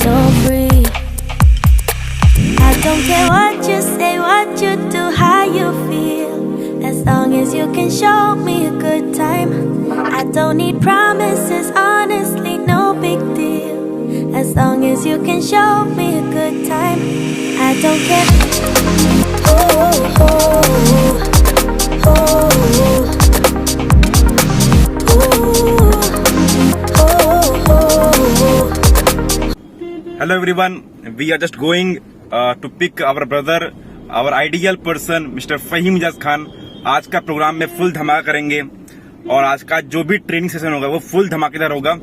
so free. I don't care what you say, what you do, how you feel. As long as you can show me a good time. I don't need promises, honestly, no big deal. As long as you can show me a good time. I don't care. Oh, oh, oh, oh. Hello everyone, we are just going to pick our brother, our ideal person, Mr. Faheem Ijaz Khan. आज का programme में full धमाका करेंगे और आज का जो भी ट्रेनिंग सेशन होगा वो फुल धमाकेदार होगा.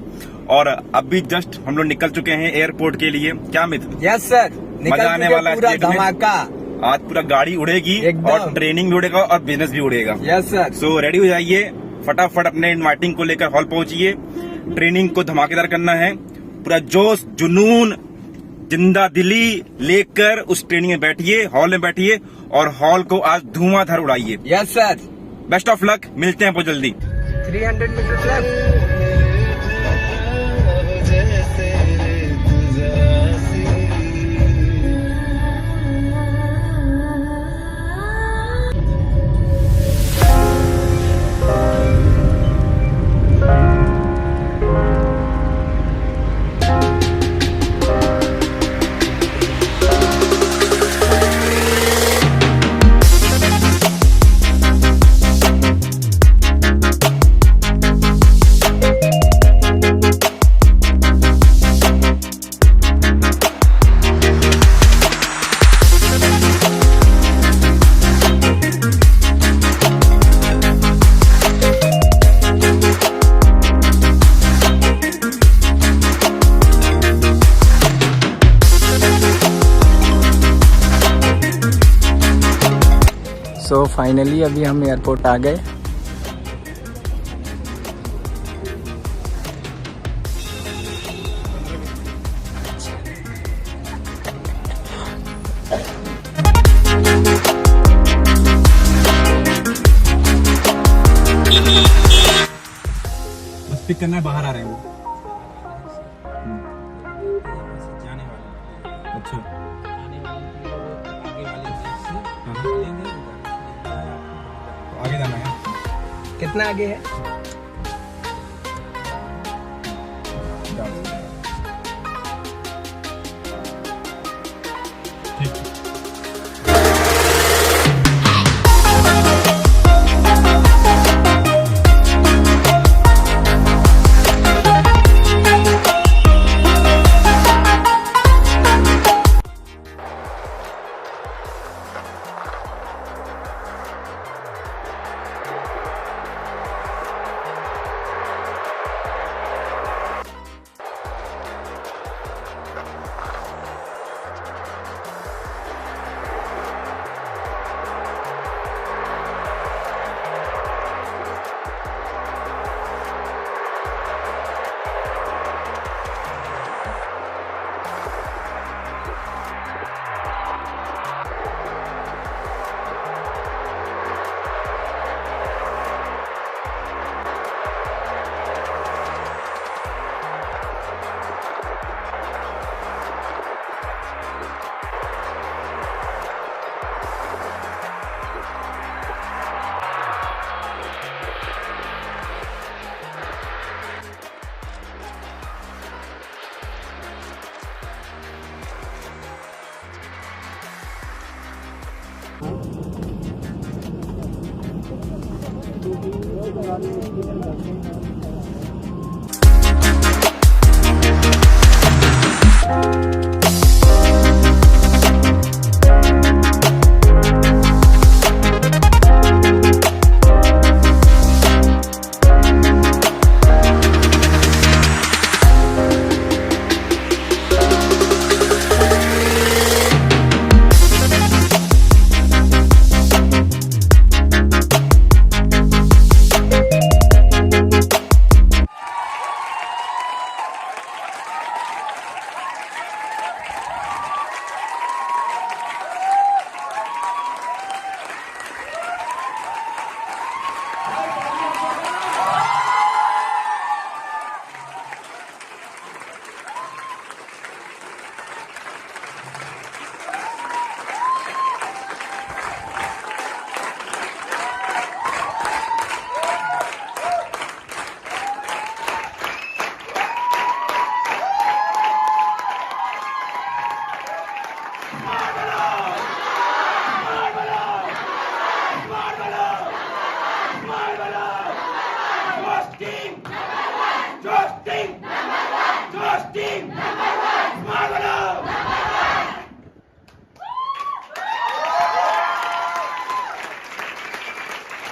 और अभी जस्ट हम लोग निकल चुके हैं एयरपोर्ट के लिए. क्या मित्र? यस सर, मजा आने वाला पूरा है. धमाका. आज पूरा गाड़ी उड़ेगी और ट्रेनिंग भी उड़ेगा और बिजनेस भी उड़ेगा. Yes sir. सो रेडी हो जाइए, फटाफट अपने इन्वाइटिंग को लेकर हॉल पहुंचिए. ट्रेनिंग को धमाकेदार करना है. पूरा जोश, जुनून, जिंदा दिली लेकर उस ट्रेनिंग में बैठिए, हॉल में बैठिए और हॉल को आज धुआंधार उड़ाइए. Yes sir. Best of luck, मिलते हैं बहुत जल्दी. 300 मीटर लेफ्ट. सो फाइनली अभी हम एयरपोर्ट आ गए. बस पिक करना है, बाहर आ रहे हैं वो. जाने वाले. अच्छा, आगे जाना है. कितना आगे है?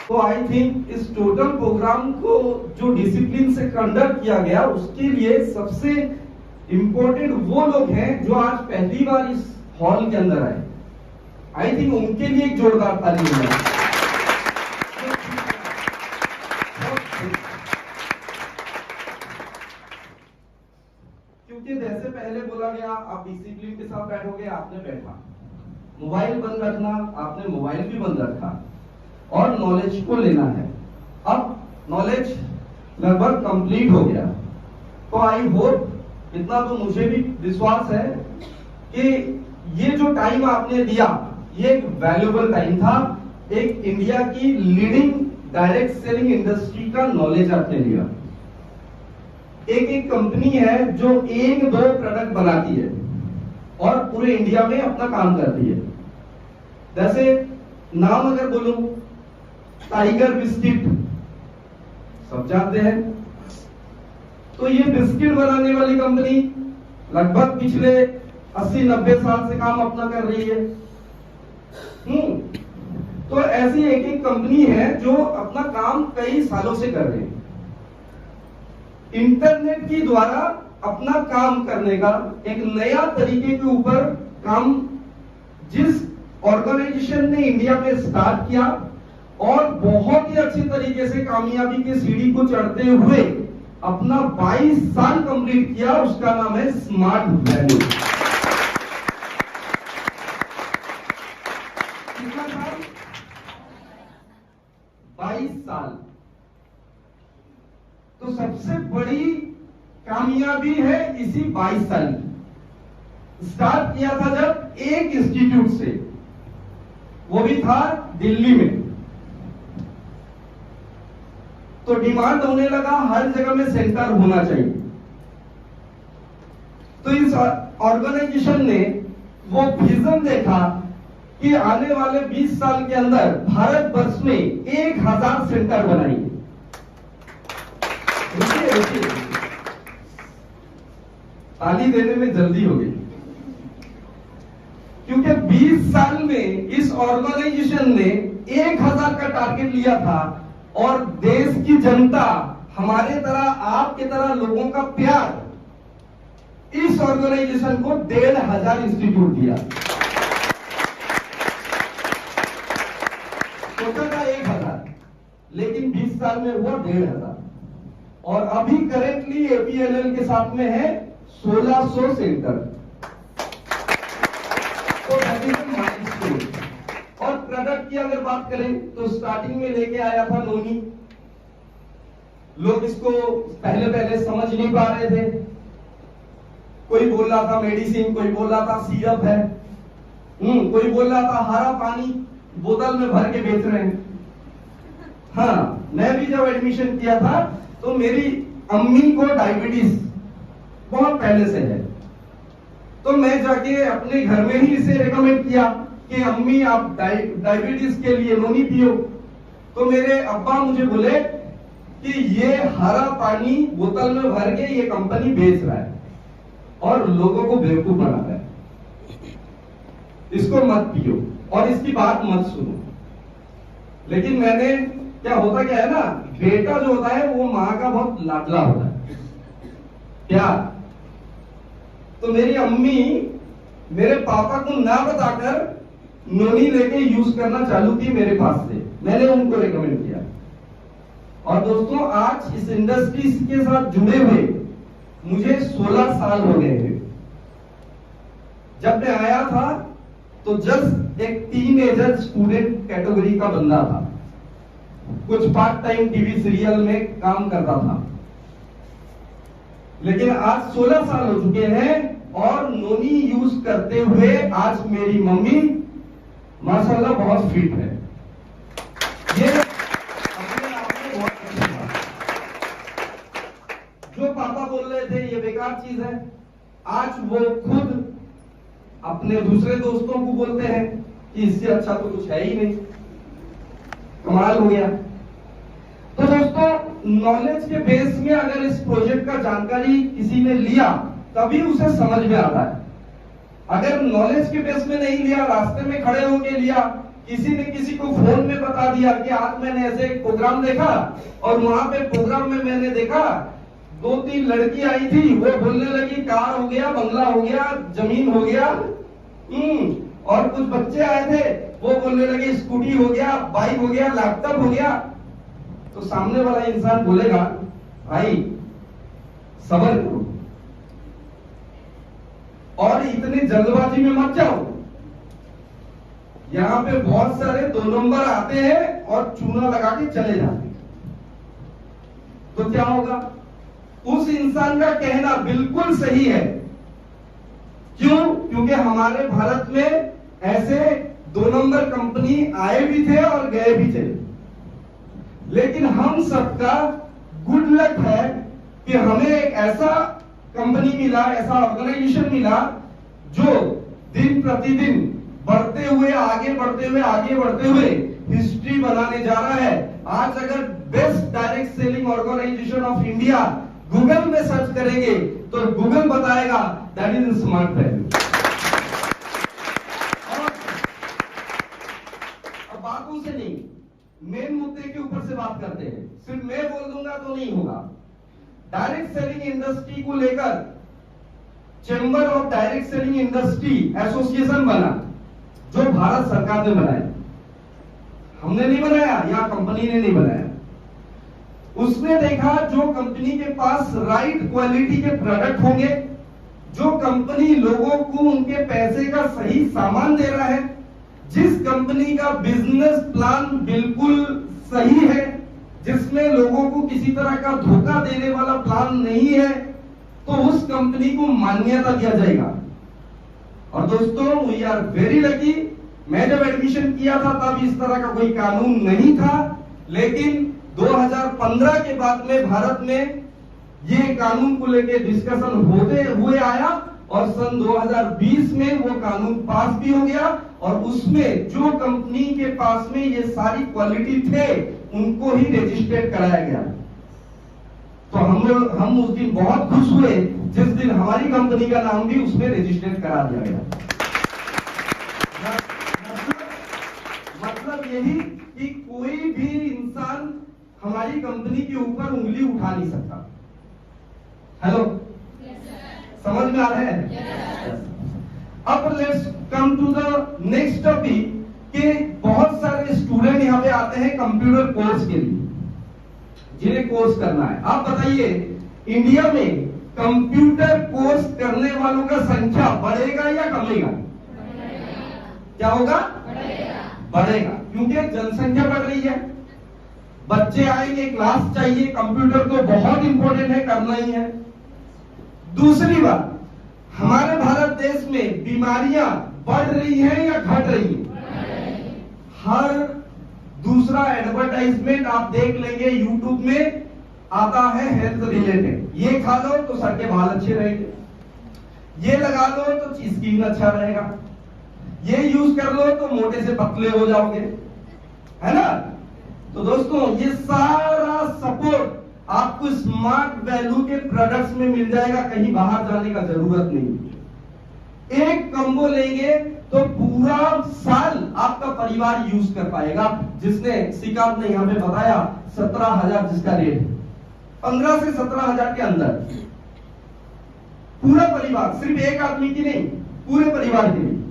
तो आई थिंक इस टोटल प्रोग्राम को जो डिसिप्लिन से कंडक्ट किया गया उसके लिए सबसे इम्पोर्टेंट वो लोग हैं जो आज पहली बार इस हॉल के अंदर आए। आई थिंक उनके लिए एक जोरदार ताली हो जाए। क्योंकि जैसे पहले बोला गया, आप डिसिप्लिन के साथ बैठोगे, आपने बैठा, मोबाइल बंद रखना, आपने मोबाइल भी बंद रखा और नॉलेज को लेना है। अब नॉलेज लगभग कंप्लीट हो गया, तो आई होप, इतना तो मुझे भी विश्वास है कि ये जो टाइम आपने दिया ये एक वैल्यूएबल टाइम था। एक इंडिया की लीडिंग डायरेक्ट सेलिंग इंडस्ट्री का नॉलेज आपने लिया। एक कंपनी है जो 1-2 प्रोडक्ट बनाती है और पूरे इंडिया में अपना काम करती है। जैसे नाम अगर बोलूं, टाइगर बिस्किट, सब जानते हैं। तो ये बिस्किट बनाने वाली कंपनी लगभग पिछले 80-90 साल से काम अपना कर रही है। तो ऐसी एक कंपनी है जो अपना काम कई सालों से कर रही है। इंटरनेट के द्वारा अपना काम करने का एक नया तरीके के ऊपर काम जिस ऑर्गेनाइजेशन ने इंडिया में स्टार्ट किया और बहुत ही अच्छे तरीके से कामयाबी के सीढ़ी को चढ़ते हुए अपना 22 साल कंप्लीट किया, उसका नाम है स्मार्ट वैल्यू। कितना साल? 22 साल। तो सबसे बड़ी कामयाबी है इसी 22 साल की। स्टार्ट किया था जब एक इंस्टीट्यूट से, वो भी था दिल्ली में। तो डिमांड होने लगा हर जगह में सेंटर होना चाहिए। तो इस ऑर्गेनाइजेशन ने वो विजन देखा कि आने वाले 20 साल के अंदर भारत वर्ष में 1000 सेंटर बनाएंगे। ताली देने में जल्दी हो गई, क्योंकि 20 साल में इस ऑर्गेनाइजेशन ने 1000 का टारगेट लिया था और देश की जनता, हमारे तरह, आपके तरह लोगों का प्यार इस ऑर्गेनाइजेशन को 1500 इंस्टीट्यूट दिया। सोचा था 1000, लेकिन 20 साल में हुआ 1500 और अभी करेंटली एपीएलएल के साथ में है 1600 सेंटर। तो और प्रोडक्ट की अगर बात करें तो स्टार्टिंग में लेके आया था नोनी। लोग इसको पहले समझ नहीं पा रहे थे। कोई बोल रहा था मेडिसिन, कोई बोल रहा था सिरप है, कोई बोल रहा था हरा पानी बोतल में भर के बेच रहे हैं। हाँ, मैं भी जब एडमिशन किया था तो मेरी अम्मी को डायबिटीज बहुत पहले से है, तो मैं जाके अपने घर में ही इसे रेकमेंड किया कि अम्मी आप डायबिटीज के लिए नोनी पियो। तो मेरे अब्बा मुझे बोले कि ये हरा पानी बोतल में भर के ये कंपनी बेच रहा है और लोगों को बेवकूफ बना रहा है, इसको मत पियो और इसकी बात मत सुनो। लेकिन मैंने, क्या होता है ना, बेटा जो होता है वो माँ का बहुत लाडला होता है, प्यार। तो मेरी अम्मी मेरे पापा को ना बताकर नोनी लेके यूज करना चालू की मेरे पास से। मैंने उनको रेकमेंड किया और दोस्तों आज इस इंडस्ट्री के साथ जुड़े हुए मुझे 16 साल हो गए हैं। जब मैं आया था तो जस्ट एक टीनेजर स्टूडेंट कैटेगरी का बंदा था, कुछ पार्ट टाइम टीवी सीरियल में काम करता था। लेकिन आज 16 साल हो चुके हैं और नोनी यूज करते हुए आज मेरी मम्मी माशाल्लाह बहुत फिट है। ये अपने आप में बहुत अच्छी बात। जो पापा बोल रहे थे ये बेकार चीज है, आज वो खुद अपने दूसरे दोस्तों को बोलते हैं कि इससे अच्छा तो कुछ है ही नहीं। कमाल हो गया। तो दोस्तों, नॉलेज के बेस में अगर इस प्रोजेक्ट का जानकारी किसी ने लिया तभी उसे समझ में आता है। अगर नॉलेज के बेस में नहीं लिया, रास्ते में खड़े होके लिया, किसी ने किसी को फोन में बता दिया कि आज मैंने ऐसे एक प्रोग्राम देखा और वहां पे प्रोग्राम में मैंने देखा 2-3 लड़की आई थी, वो बोलने लगी कार हो गया, बंगला हो गया, जमीन हो गया। और कुछ बच्चे आए थे, वो बोलने लगे स्कूटी हो गया, बाइक हो गया, लैपटॉप हो गया। तो सामने वाला इंसान बोलेगा भाई सब्र करो और इतनी जल्दबाजी में मत जाओ। यहाँ पे बहुत सारे 2 नंबर आते हैं और चूना लगा के चले जाते हैं। तो क्या होगा? उस इंसान का कहना बिल्कुल सही है। क्यों? क्योंकि हमारे भारत में ऐसे 2 नंबर कंपनी आए भी थे और गए भी थे, लेकिन हम सबका गुड लक है कि हमें एक ऐसा कंपनी मिला, ऐसा ऑर्गेनाइजेशन मिला जो दिन प्रतिदिन बढ़ते हुए आगे बढ़ते हुए हिस्ट्री बनाने जा रहा है। आज अगर best direct selling organisation of India Google में सर्च करेंगे तो गूगल बताएगा दैट इज स्मार्ट वैल्यू। अब बातों से नहीं, मेन मुद्दे के ऊपर से बात करते हैं। सिर्फ मैं बोल दूंगा तो नहीं होगा। डायरेक्ट सेलिंग इंडस्ट्री को लेकर chamber of direct selling industry association बना, जो भारत सरकार ने बनाया। हमने नहीं बनाया या कंपनी ने नहीं बनाया। उसने देखा जो कंपनी के पास राइट क्वालिटी के प्रोडक्ट होंगे, जो कंपनी लोगों को उनके पैसे का सही सामान दे रहा है, जिस कंपनी का बिजनेस प्लान बिल्कुल सही है, जिसमें लोगों को किसी तरह का धोखा देने वाला प्लान नहीं है, तो उस कंपनी को मान्यता दिया जाएगा। और दोस्तों वी आर वेरी लकी, मैं जब एडमिशन किया था तब इस तरह का कोई कानून नहीं था, लेकिन 2015 के बाद में भारत में ये कानून को लेकर डिस्कशन होते हुए आया और सन 2020 में वो कानून पास भी हो गया और उसमें जो कंपनी के पास में ये सारी क्वालिटी थे उनको ही रजिस्टर्ड कराया गया। तो हम उस दिन बहुत खुश हुए जिस दिन हमारी कंपनी का नाम भी उसमें रजिस्टर्ड करा दिया गया। मतलब यही कि कोई भी इंसान हमारी कंपनी के ऊपर उंगली उठा नहीं सकता। हेलो, समझ में आ रहा है? अब let's come to the next topic कि बहुत सारे स्टूडेंट यहाँ पे आते हैं कंप्यूटर कोर्स के लिए, जिन्हें कोर्स करना है। आप बताइए इंडिया में कंप्यूटर कोर्स करने वालों का संख्या बढ़ेगा या कमेगा? क्या होगा? बढ़ेगा, क्योंकि जनसंख्या बढ़ रही है, बच्चे आएंगे, क्लास चाहिए, कंप्यूटर तो बहुत इंपॉर्टेंट है, करना ही है। दूसरी बात, हमारे भारत देश में बीमारियां बढ़ रही हैं या घट रही हैं? हर दूसरा एडवर्टाइजमेंट आप देख लेंगे यूट्यूब में आता है हेल्थ रिलेटेड। ये खा लो तो सर के बाल अच्छे रहेंगे, ये लगा लो तो स्किन अच्छा रहेगा, ये यूज कर लो तो मोटे से पतले हो जाओगे, है ना? तो दोस्तों ये सारा सपोर्ट आपको स्मार्ट वैल्यू के प्रोडक्ट्स में मिल जाएगा, कहीं बाहर जाने का जरूरत नहीं। एक कम्बो लेंगे तो पूरा साल आपका परिवार यूज कर पाएगा। जिसने सिकांत ने यहाँ पे बताया 17,000 जिसका रेट है, 15 से 17,000 के अंदर पूरा परिवार, सिर्फ एक आदमी की नहीं, पूरे परिवार के लिए।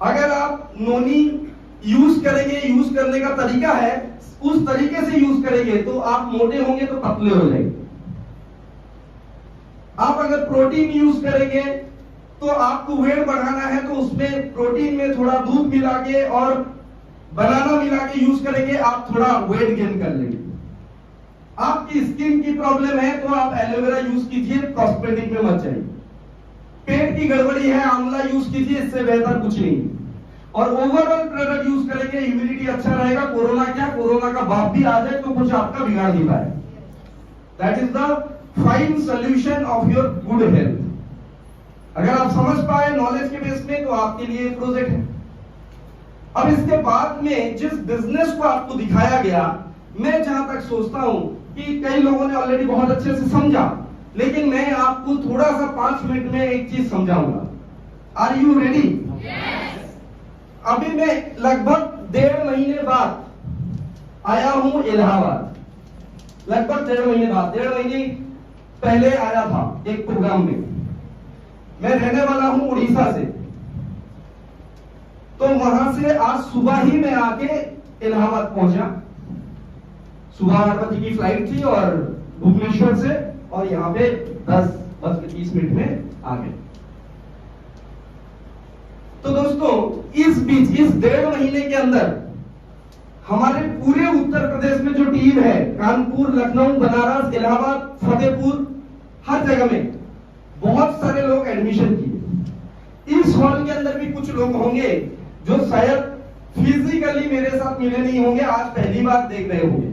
अगर आप नोनी यूज करेंगे, यूज करने का तरीका है उस तरीके से यूज करेंगे तो आप मोटे होंगे तो पतले हो जाएंगे। आप अगर प्रोटीन यूज करेंगे तो आपको वेट बढ़ाना है तो उसमें प्रोटीन में थोड़ा दूध मिला के और बनाना मिला के यूज करेंगे, आप थोड़ा वेट गेन कर लेंगे। आपकी स्किन की प्रॉब्लम है तो आप एलोवेरा यूज कीजिए, कॉस्मेटिक में मत जाइए। पेट की गड़बड़ी है, आंवला यूज कीजिए, इससे बेहतर कुछ नहीं। और ओवरऑल प्रोडक्ट यूज करेंगे, इम्यूनिटी अच्छा रहेगा। कोरोना क्या, कोरोना का बाप भी आ जाए तो कुछ आपका बिगाड़ नहीं पाए। That is the fine solution of your good health. अगर आप समझ पाए नॉलेज के बेस में तो आपके लिए प्रोजेक्ट है। अब इसके बाद में जिस बिजनेस को आपको दिखाया गया, मैं जहां तक सोचता हूं कि कई लोगों ने ऑलरेडी बहुत अच्छे से समझा, लेकिन मैं आपको थोड़ा सा 5 मिनट में एक चीज समझाऊंगा। Are you ready? अभी मैं लगभग 1.5 महीने बाद आया हूं इलाहाबाद। लगभग 1.5 महीने बाद, 1.5 महीने पहले आया था एक प्रोग्राम में। मैं रहने वाला हूं उड़ीसा से, तो वहां से आज सुबह ही मैं आके इलाहाबाद पहुंचा। सुबह 8 बजे की फ्लाइट थी और भुवनेश्वर से, और यहाँ पे 10:20 में आ गए। तो दोस्तों, इस बीच, इस 1.5 महीने के अंदर हमारे पूरे उत्तर प्रदेश में जो टीम है, कानपुर, लखनऊ, बनारस, इलाहाबाद, फतेहपुर, हर जगह में बहुत सारे लोग एडमिशन किए। इस हॉल के अंदर भी कुछ लोग होंगे जो शायद फिजिकली मेरे साथ मिले नहीं होंगे, आज पहली बार देख रहे होंगे,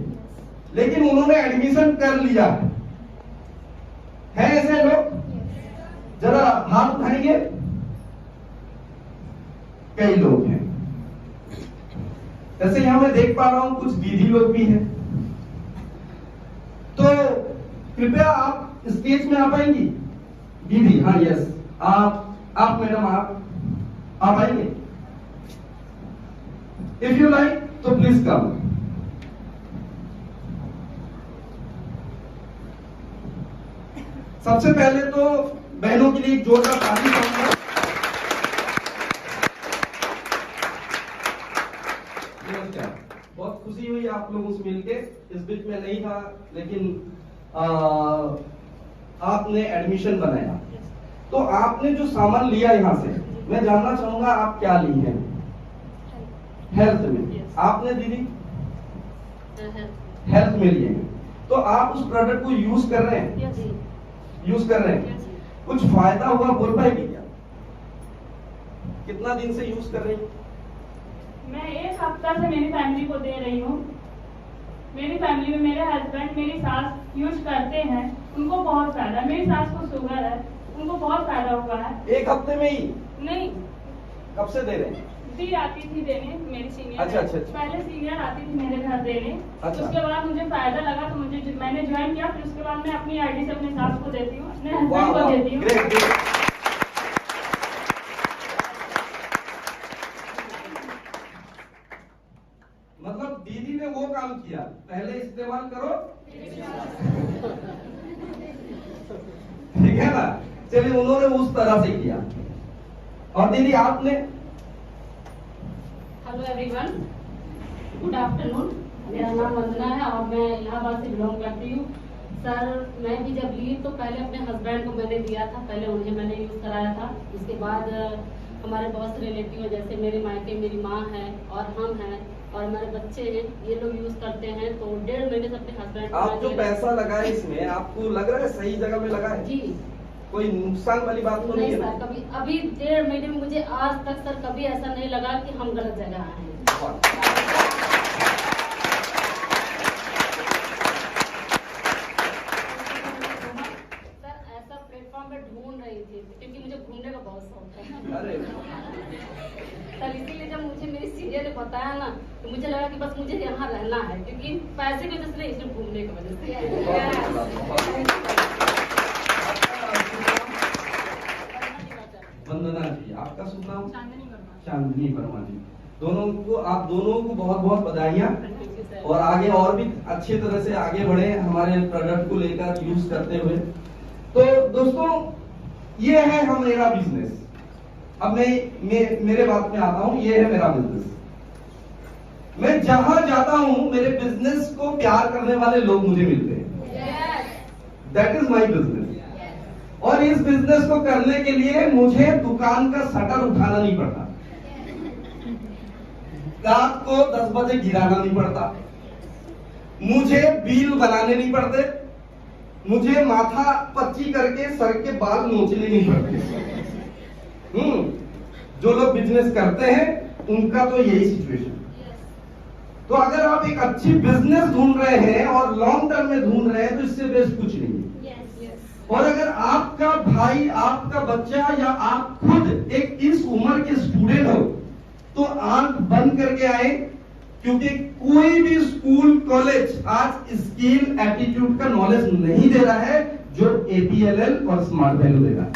लेकिन उन्होंने एडमिशन कर लिया है ऐसे लोग? जरा हाथ उठाएंगे। कई लोग हैं ऐसे, यहां मैं देख पा रहा हूं कुछ दीदी लोग भी हैं। तो कृपया आप स्टेज में आ पाएंगी दीदी? हाँ, यस, आप मैडम, आप आएंगे? इफ यू लाइक तो प्लीज कम। सबसे पहले तो बहनों के लिए एक जोरदार ताली चाहूंगा। बहुत खुशी हुई आप लोगों से मिलके। इस बीच में नहीं था, लेकिन आपने एडमिशन बनाया। तो आपने जो सामान लिया यहाँ से, मैं जानना चाहूंगा आप क्या ली हैं? हेल्थ में। आपने दीदी? हेल्थ में लिए हैं। तो आप उस प्रोडक्ट को यूज कर रहे हैं? यूज कर रहे हैं। कुछ फायदा हुआ बोल पाएगी क्या? कितना दिन से यूज कर रही हैं? मैं 1 हफ्ता से मेरी फैमिली को दे रही हूँ। मेरी फैमिली में मेरे हस्बैंड, मेरी सास यूज करते हैं, उनको बहुत फायदा। मेरी सास को शुगर है, उनको बहुत फायदा हुआ है। 1 हफ्ते में ही? नहीं। कब से दे रहे हैं? दी आती थी देने, मेरी सीनियर। अच्छा। पहले सीनियर आती थी मेरे घर देने। अच्छा। उसके बाद मुझे फायदा लगा तो मैंने ज्वाइन किया। फिर उसके बाद मैं अपनी आईडी से अपनी सास को देती हूँ, अपने हस्बैंड को देती हूँ। मतलब दीदी ने वो काम किया, पहले इस्तेमाल करो, ठीक है ना? चलिए, उन्होंने उस तरह से किया। और दीदी आपने? Hello everyone, good afternoon. मेरा नाम वंदना है और मैं इलाहाबाद से बिलोंग करती हूँ। सर, मैं भी जब ली तो पहले अपने हस्बैंड को मैंने दिया था, पहले उन्हें मैंने यूज़ कराया था। उसके बाद हमारे बहुत से रिलेटिव हैं, जैसे मेरे मायके मेरी माँ है और हम हैं और हमारे बच्चे हैं, ये लोग यूज़ करते हैं। तो 1.5 महीने से अपने हस्बैंड। आप जो पैसा लगाए इसमें, आपको लग रहा है सही जगह में लगा है? जी। कोई नुकसान वाली बात तो नहीं है? सर, कभी अभी 1.5 महीने में मुझे आज तक सर कभी ऐसा नहीं लगा कि हम गलत जगह आए हैं। सर, ऐसा प्लेटफॉर्म पे ढूंढ रही थी क्योंकि मुझे घूमने का बहुत शौक है। अरे सर, इसीलिए जब मुझे मेरी सीनियर ने बताया ना, तो मुझे लगा कि बस मुझे यहाँ रहना है, क्योंकि पैसे की वजह से नहीं, सिर्फ घूमने की वजह से। वंदना जी, आपका शुभ नाम? चांदनी वर्मा। चांदनी वर्मा जी। आप दोनों को बहुत बहुत बधाइयाँ, Thank you, sir। और आगे और भी अच्छी तरह से आगे बढ़े हमारे प्रोडक्ट को लेकर यूज करते हुए। तो दोस्तों, ये है मेरा बिजनेस। अब मैं मेरे बात में आता हूँ। ये है मेरा बिजनेस। मैं जहां जाता हूँ मेरे बिजनेस को प्यार करने वाले लोग मुझे मिलते हैं। That is my business. और इस बिजनेस को करने के लिए मुझे दुकान का शटर उठाना नहीं पड़ता, रात को 10 बजे गिराना नहीं पड़ता, मुझे बिल बनाने नहीं पड़ते, मुझे माथा पच्ची करके सर के बाल नोचने नहीं पड़ते। जो लोग बिजनेस करते हैं उनका तो यही सिचुएशन। तो अगर आप एक अच्छी बिजनेस ढूंढ रहे हैं और लॉन्ग टर्म में ढूंढ रहे हैं, तो इससे बेस्ट कुछ नहीं है। और अगर आपका भाई, आपका बच्चा या आप खुद एक इस उम्र के स्टूडेंट हो, तो आंख बंद करके आए, क्योंकि कोई भी स्कूल कॉलेज आज स्किल एटीट्यूड का नॉलेज नहीं दे रहा है जो APLL और स्मार्ट वैल्यू दे रहा है।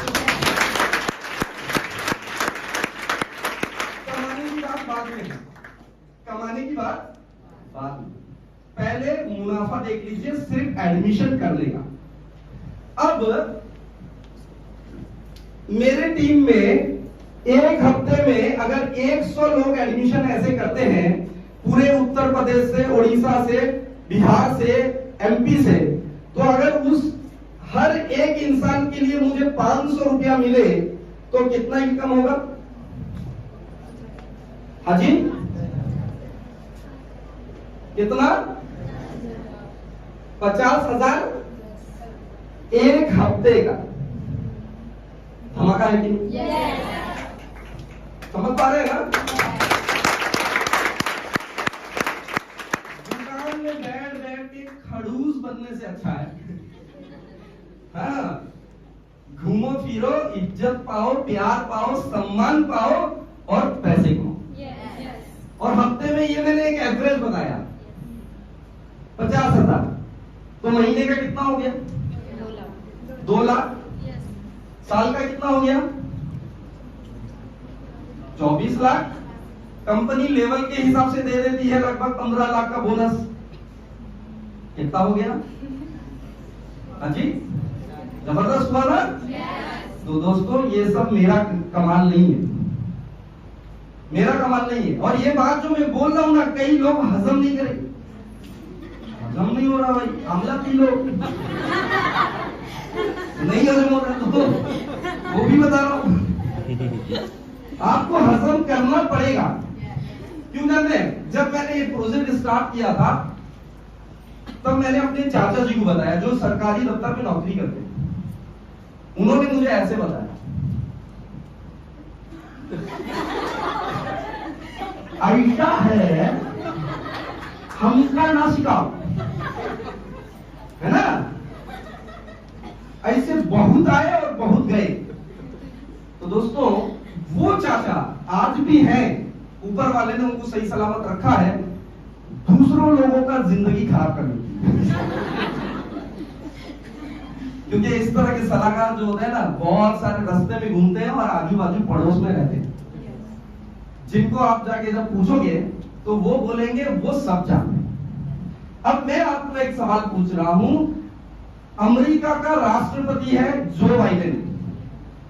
मुनाफा देख लीजिए सिर्फ एडमिशन करने का। अब मेरे टीम में एक हफ्ते में अगर 100 लोग एडमिशन ऐसे करते हैं पूरे उत्तर प्रदेश से, उड़ीसा से, बिहार से, एमपी से, तो अगर उस हर एक इंसान के लिए मुझे 500 रुपया मिले तो कितना इनकम होगा? हाजी कितना? 50,000 एक हफ्ते का। धमाका है कि नहीं? समझ पा रहे हैं ना? दुकान में बैठ बैठ के खड़ूस बनने से अच्छा है, हाँ, घूमो फिरो, इज्जत पाओ, प्यार पाओ, सम्मान पाओ और पैसे कमाओ। और हफ्ते में ये मैंने एक एवरेज बताया 50,000, तो महीने का कितना हो गया? 2 लाख। साल का कितना हो गया? 24 लाख। कंपनी लेवल के हिसाब से दे देती है लगभग 15 लाख का बोनस। कितना हो गया? हाँ जी, जबरदस्त हुआ ना? तो दोस्तों ये सब मेरा कमाल नहीं है, मेरा कमाल नहीं है। और ये बात जो मैं बोल रहा हूं ना, कई लोग हजम नहीं करेंगे। हजम नहीं हो रहा भाई, आमला पी लो। नहीं हजम हो रहा तो वो भी बता रहा हूं, आपको हजम करना पड़ेगा। क्यों जानते हैं? जब मैंने ये प्रोजेक्ट स्टार्ट किया था तब मैंने अपने चाचा जी को बताया जो सरकारी दफ्तर में नौकरी करते हैं। उन्होंने मुझे ऐसे बताया, ऐसा है हमका ना सिखाओ, है ना? ऐसे बहुत आए और बहुत गए। तो दोस्तों वो चाचा आज भी हैं, ऊपर वाले ने उनको सही सलामत रखा है, दूसरों लोगों का जिंदगी खराब करने की। क्योंकि इस तरह के सलाहकार जो होते हैं ना, बहुत सारे रास्ते में घूमते हैं और आजू बाजू पड़ोस में रहते हैं, जिनको आप जाके जब पूछोगे तो वो बोलेंगे वो सब जानते हैं। अब मैं आपको एक सवाल पूछ रहा हूं, अमेरिका का राष्ट्रपति है जो बाइडेन,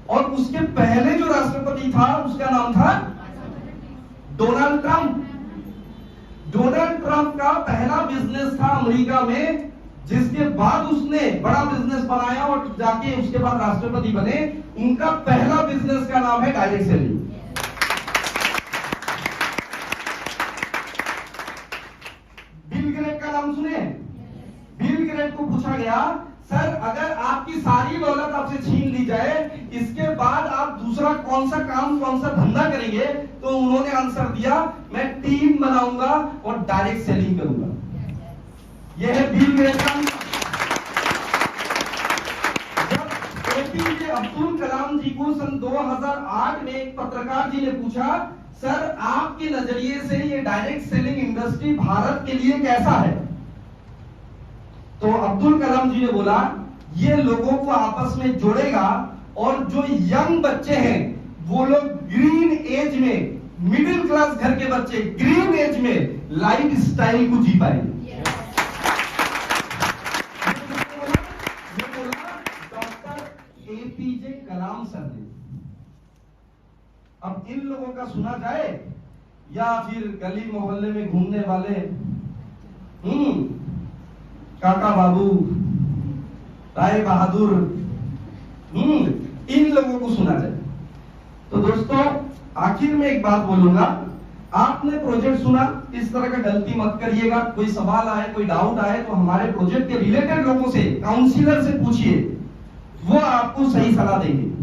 और उसके पहले जो राष्ट्रपति था उसका नाम था डोनाल्ड ट्रंप। डोनाल्ड ट्रंप का पहला बिजनेस था अमेरिका में, जिसके बाद उसने बड़ा बिजनेस बनाया और जाके उसके बाद राष्ट्रपति बने। उनका पहला बिजनेस का नाम है डायरेक्ट सेलिंग। बिल गेट्स का नाम सुने? बिल गेट्स को पूछा गया, सर अगर आपकी सारी दौलत आपसे छीन ली जाए, इसके बाद आप दूसरा कौन सा काम, कौन सा धंधा करेंगे? तो उन्होंने आंसर दिया, मैं टीम बनाऊंगा और डायरेक्ट सेलिंग करूंगा। यह है बिल गेट्स का। जब एपीजे अब्दुल कलाम जी को सन 2008 में एक पत्रकार जी ने पूछा, सर आपके नजरिए से ये डायरेक्ट सेलिंग इंडस्ट्री भारत के लिए कैसा है? तो अब्दुल कलाम जी ने बोला, ये लोगों को आपस में जोड़ेगा और जो यंग बच्चे हैं वो लोग ग्रीन एज में, मिडिल क्लास घर के बच्चे ग्रीन एज में लाइफ स्टाइल को जी पाएंगे। डॉक्टर एपीजे कलाम सर ने। अब इन लोगों का सुना जाए या फिर गली मोहल्ले में घूमने वाले काका बाबू, राय बहादुर, इन लोगों को सुना जाए। तो दोस्तों आखिर में एक बात बोलूंगा, आपने प्रोजेक्ट सुना, इस तरह का गलती मत करिएगा। कोई सवाल आए, कोई डाउट आए तो हमारे प्रोजेक्ट के रिलेटेड लोगों से, काउंसिलर से पूछिए, वो आपको सही सलाह देंगे।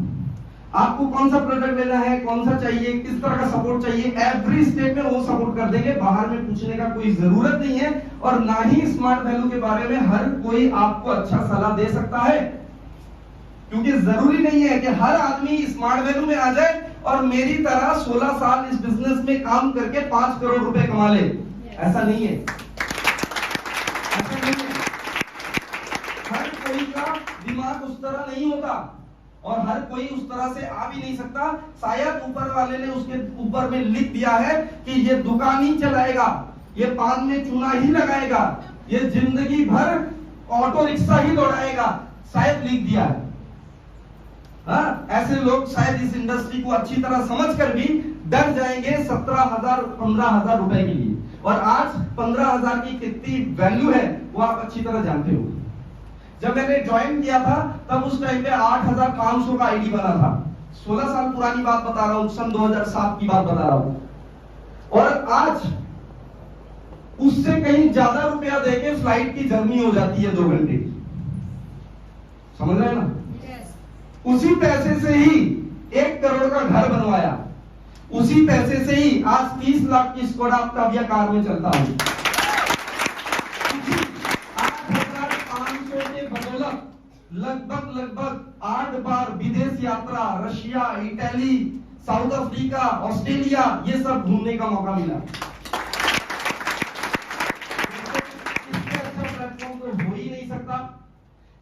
आपको कौन सा प्रोजेक्ट लेना है, कौन सा चाहिए, किस तरह का सपोर्ट चाहिए, एवरी स्टेप में वो सपोर्ट कर देंगे। बाहर में पूछने का कोई जरूरत नहीं है, और ना ही स्मार्ट वैल्यू के बारे में हर कोई आपको अच्छा सलाह दे सकता है, क्योंकि जरूरी नहीं है कि हर आदमी स्मार्ट वैल्यू में आ जाए और मेरी तरह 16 साल इस बिजनेस में काम करके 5 करोड़ रुपए कमा ले। ऐसा नहीं है, ऐसा नहीं है। हर कोई का दिमाग उस तरह नहीं होता और हर कोई उस तरह से आ भी नहीं सकता। शायद ऊपर वाले ने उसके ऊपर में लिख दिया है कि ये दुकान ही चलाएगा, ये पान में चूना ही लगाएगा, ये जिंदगी भर ऑटो रिक्शा ही दौड़ाएगा, शायद लिख दिया है। हाँ, ऐसे लोग शायद इस इंडस्ट्री को अच्छी तरह समझकर भी डर जाएंगे 17,000 15,000 रुपए के लिए। और आज 15,000 की कितनी वैल्यू है वो आप अच्छी तरह जानते हो। जब मैंने ज्वाइन किया था तब उस टाइम पे 8,500 का आईडी बना था। 16 साल पुरानी बात बता रहा हूं, सन 2007 की बात बता रहा हूं। और आज उससे कहीं ज्यादा रुपया देके फ्लाइट की जर्नी हो जाती है 2 घंटे की। समझ रहे हैं ना? उसी पैसे से ही 1 करोड़ का घर बनवाया, उसी पैसे से ही आज 30 लाख की स्कोडा ऑक्टाविया कार में चलता हूं। 8,500 के बदौलत लगभग 8 बार विदेश यात्रा, Russia, Italy, south Africa, Australia, ये सब घूमने का मौका मिला। इससे अच्छा प्लेटफॉर्म तो हो ही नहीं सकता,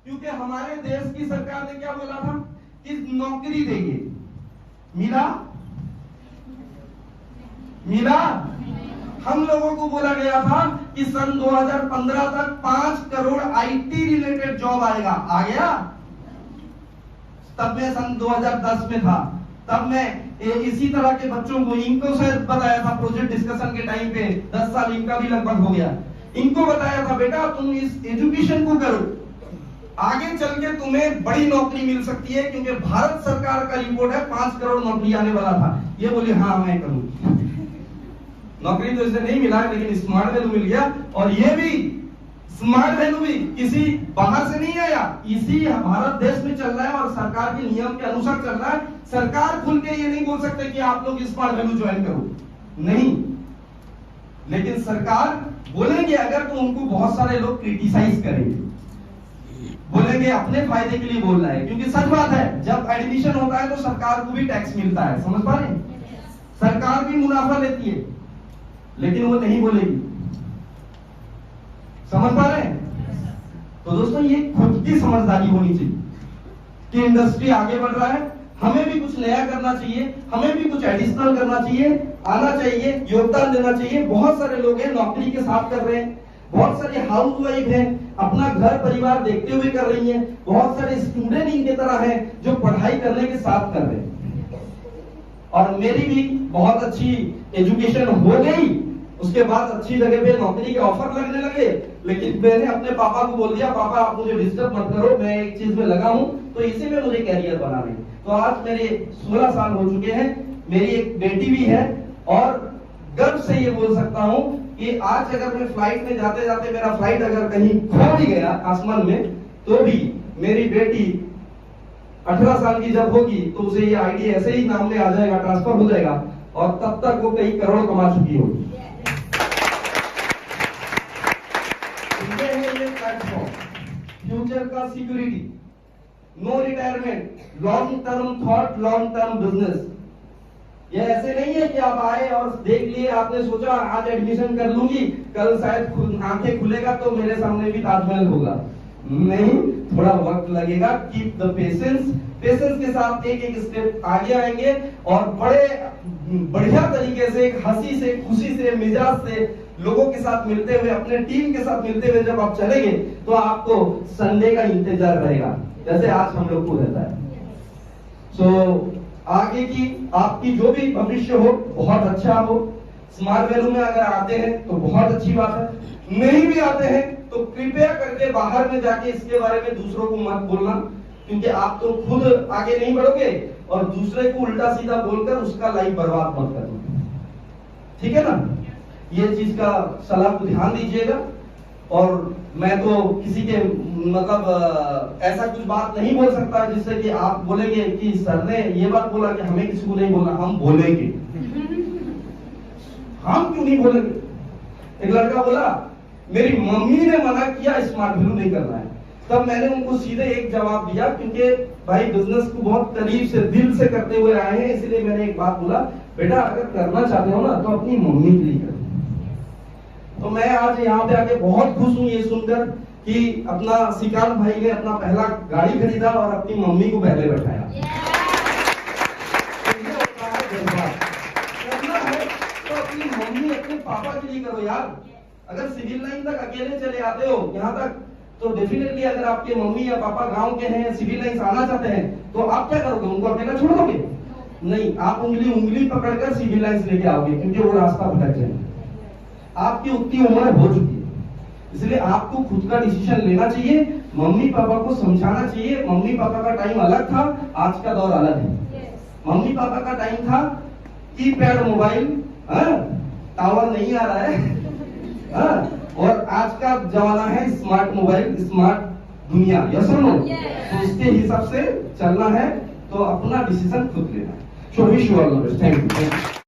क्योंकि हमारे देश की सरकार ने क्या बोला था कि नौकरी देंगे। मिला? हम लोगों को बोला गया था कि सन 2015 तक 5 करोड़ आईटी रिलेटेड जॉब आएगा। आ गया? तब मैं सन 2010 में था, तब मैं इसी तरह के बच्चों को, इनको शायद बताया था प्रोजेक्ट डिस्कशन के टाइम पे, 10 साल इनका भी लगभग हो गया, इनको बताया था बेटा तुम इस एजुकेशन को करो, आगे चल के तुम्हें बड़ी नौकरी मिल सकती है, क्योंकि भारत सरकार का रिपोर्ट है 5 करोड़ नौकरी आने वाला था। ये बोली हाँ मैं करूंगी। नौकरी तो इसे नहीं मिला, लेकिन स्मार्ट वैल्यू मिल गया। और ये भी स्मार्ट वैल्यू भी किसी बाहर से नहीं आया, इसी भारत देश में चल रहा है और सरकार के नियम के अनुसार चल रहा है। सरकार खुल के ये नहीं बोल सकते कि आप लोग स्मार्ट वैल्यू ज्वाइन करो, नहीं। लेकिन सरकार बोलेंगे अगर, तो उनको बहुत सारे लोग क्रिटिसाइज करेंगे, बोलेंगे अपने फायदे के लिए बोल रहा है। क्योंकि सच बात है, जब एडमिशन होता है तो सरकार को भी टैक्स मिलता है, समझ पा रहे हैं? सरकार भी मुनाफा लेती है, लेकिन वो नहीं बोलेगी। समझ पा रहे हैं? तो दोस्तों ये खुद की समझदारी होनी चाहिए कि इंडस्ट्री आगे बढ़ रहा है, हमें भी कुछ नया करना चाहिए, हमें भी कुछ एडिशनल करना चाहिए, आना चाहिए, योगदान देना चाहिए। बहुत सारे लोग हैं नौकरी के साथ कर रहे हैं, बहुत सारी हाउस वाइफ हैं अपना घर परिवार देखते हुए कर रही हैं, बहुत सारे स्टूडेंट इनके तरह हैं जो पढ़ाई करने के साथ कर रहे हैं। और मेरी भी बहुत अच्छी एजुकेशन हो गई, उसके बाद अच्छी जगह पे नौकरी के ऑफर लगने लगे, लेकिन मैंने अपने पापा को बोल दिया पापा आप मुझे डिस्टर्ब मत करो, मैं एक चीज में लगा हूं, तो इसी में मुझे कैरियर बनाना है। तो आज मेरे 16 साल हो चुके हैं, मेरी एक बेटी भी है, और गर्व से ये बोल सकता हूं कि आज अगर मैं फ्लाइट में जाते जाते मेरा फ्लाइट अगर कहीं खो भी गया आसमान में, तो भी मेरी बेटी 18 साल की जब होगी तो उसे ये आईडी ऐसे ही नाम में आ जाएगा, ट्रांसफर हो जाएगा, और तब तक वो कई करोड़ कमा चुकी होगी। फ्यूचर का security, no retirement, long term thought, long term business. ये ऐसे नहीं है कि आप आए और देख लिए, आपने सोचा आज एडमिशन कर लूंगी, कल शायद आंखें खुलेगा तो मेरे सामने भी ताजमहल होगा। नहीं, थोड़ा वक्त लगेगा। कीप द पेशेंस, पेशेंस के साथ एक एक स्टेप आगे आएंगे, और बड़े बढ़िया तरीके से, हंसी से, खुशी से, मिजाज से लोगों के साथ मिलते हुए, अपने टीम के साथ मिलते हुए जब आप चलेंगे तो आपको संडे का इंतजार रहेगा, जैसे आज हम लोग को रहता है। सो आगे की आपकी जो भी भविष्य हो बहुत अच्छा हो। स्मार्ट वैल्यू में अगर आते हैं तो बहुत अच्छी बात है, नहीं भी आते हैं तो कृपया करके बाहर में जाके इसके बारे में दूसरों को मत बोलना, क्योंकि आप तो खुद आगे नहीं बढ़ोगे और दूसरे को उल्टा सीधा बोलकर उसका लाइफ बर्बाद मत करना, ठीक है ना? ये चीज का सलाह को ध्यान दीजिएगा। और मैं तो किसी के मतलब ऐसा कुछ बात नहीं बोल सकता जिससे कि आप बोलेंगे कि सर ने ये बात बोला कि हमें किसी को नहीं बोलना। हम बोलेंगे, हम क्यों नहीं बोलेंगे? एक लड़का बोला मेरी मम्मी ने मना किया स्मार्ट वैल्यू नहीं करना है, तब मैंने उनको सीधे एक जवाब दिया, क्योंकि भाई बिजनेस को बहुत करीब से दिल से करते हुए आए हैं, इसलिए मैंने एक बात बोला, बेटा अगर करना चाहते हो ना तो अपनी मम्मी के लिए करो। तो मैं आज यहाँ पे आके बहुत खुश हूँ ये सुनकर कि अपना श्रीकांत भाई ने अपना पहला गाड़ी खरीदा और अपनी मम्मी को पहले बैठाया। करना है तो अपनी मम्मी अपने पापा के लिए करो यार। अगर सिविल लाइन तक अकेले चले आते हो यहाँ तक, तो डेफिनेटली अगर आपके मम्मी या पापा गांव के हैं, सिविल लाइन आना चाहते हैं, तो आप क्या करोगे? उनको अकेला छोड़ दोगे? नहीं, आप उंगली पकड़कर सिविल लाइन लेके आओगे, क्योंकि वो रास्ता भटक जाएंगे। आपकी उतनी उम्र हो चुकी है, इसलिए आपको खुद का डिसीजन लेना चाहिए। मम्मी पापा को समझाना चाहिए। मम्मी पापा का टाइम अलग था, आज का दौर अलग है। मम्मी पापा का टाइम था कीपैड मोबाइल, टावर नहीं आ रहा है, और आज का जमाना है स्मार्ट मोबाइल, स्मार्ट दुनिया। यस और नो? तो इसके हिसाब से चलना है, तो अपना डिसीजन खुद लेना है। So wish you all the best. Thank you.